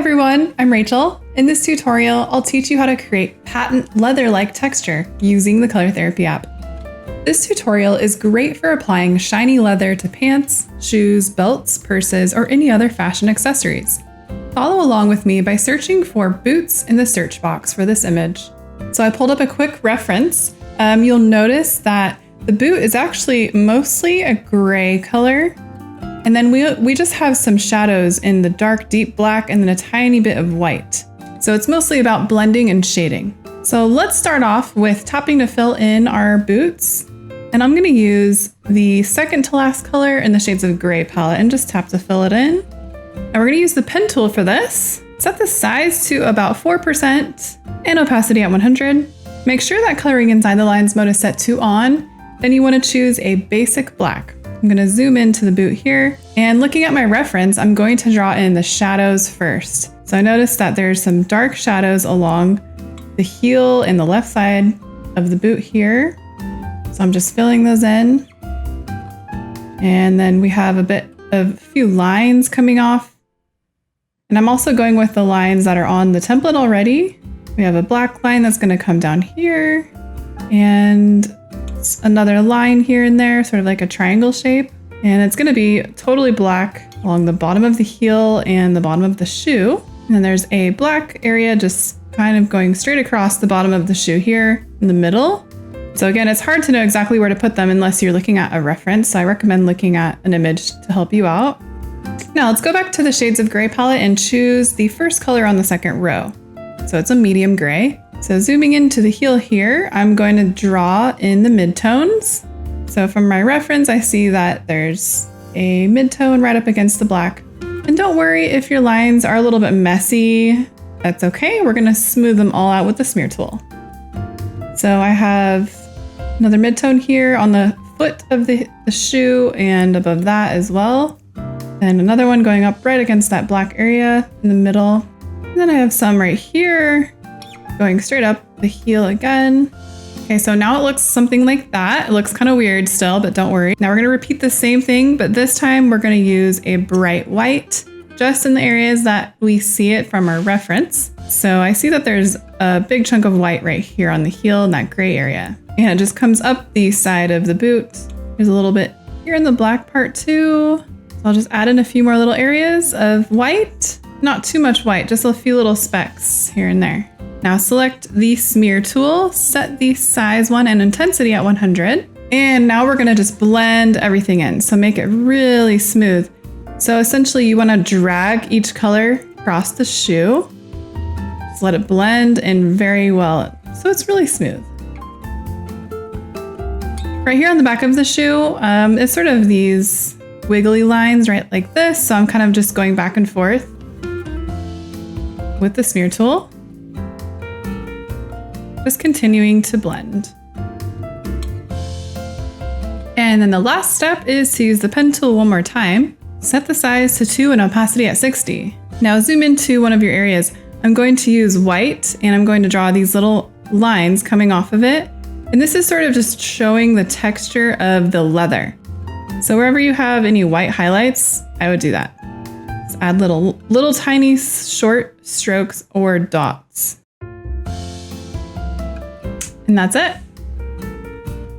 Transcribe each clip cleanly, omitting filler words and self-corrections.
everyone, I'm Rachel. In this tutorial, I'll teach you how to create patent leather-like texture using the Color Therapy app. This tutorial is great for applying shiny leather to pants, shoes, belts, purses, or any other fashion accessories. Follow along with me by searching for boots in the search box for this image. So I pulled up a quick reference. You'll notice that the boot is actually mostly a gray color. And then we just have some shadows in the dark, deep black and then a tiny bit of white. So it's mostly about blending and shading. So let's start off with tapping to fill in our boots. And I'm gonna use the second to last color in the shades of gray palette and just tap to fill it in. And we're gonna use the pen tool for this. Set the size to about 4% and opacity at 100. Make sure that coloring inside the lines mode is set to on. Then you wanna choose a basic black. I'm gonna zoom into the boot here, and looking at my reference, I'm going to draw in the shadows first. So I noticed that there's some dark shadows along the heel and the left side of the boot here. So I'm just filling those in. And then we have a few lines coming off. And I'm also going with the lines that are on the template already. We have a black line that's gonna come down here, and another line here and there, sort of like a triangle shape. And it's gonna be totally black along the bottom of the heel and the bottom of the shoe. And then there's a black area just kind of going straight across the bottom of the shoe here in the middle. So again, it's hard to know exactly where to put them unless you're looking at a reference. So I recommend looking at an image to help you out. Now let's go back to the shades of gray palette and choose the first color on the second row. So it's a medium gray. So zooming into the heel here, I'm going to draw in the midtones. So from my reference, I see that there's a midtone right up against the black. And don't worry if your lines are a little bit messy, that's okay. We're gonna smooth them all out with the smear tool. So I have another midtone here on the foot of the shoe and above that as well. And another one going up right against that black area in the middle. And then I have some right here, going straight up the heel again. Okay, so now it looks something like that. It looks kind of weird still, but don't worry. Now we're gonna repeat the same thing, but this time we're gonna use a bright white, just in the areas that we see it from our reference. So I see that there's a big chunk of white right here on the heel in that gray area. And it just comes up the side of the boot. There's a little bit here in the black part too. So I'll just add in a few more little areas of white. Not too much white, just a few little specks here and there. Now select the smear tool, set the size one and intensity at 100. And now we're gonna just blend everything in. So make it really smooth. So essentially you wanna drag each color across the shoe. Just let it blend in very well. So it's really smooth. Right here on the back of the shoe, it's sort of these wiggly lines, right, like this. So I'm kind of just going back and forth with the smear tool. Just continuing to blend. And then the last step is to use the pen tool one more time. Set the size to 2 and opacity at 60. Now zoom into one of your areas. I'm going to use white and I'm going to draw these little lines coming off of it. And this is sort of just showing the texture of the leather. So wherever you have any white highlights, I would do that. Just add little tiny short strokes or dots. And that's it.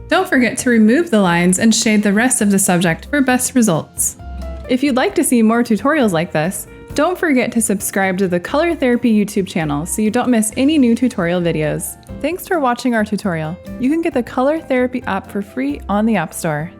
Don't forget to remove the lines and shade the rest of the subject for best results. If you'd like to see more tutorials like this, don't forget to subscribe to the Color Therapy YouTube channel so you don't miss any new tutorial videos. Thanks for watching our tutorial. You can get the Color Therapy app for free on the App Store.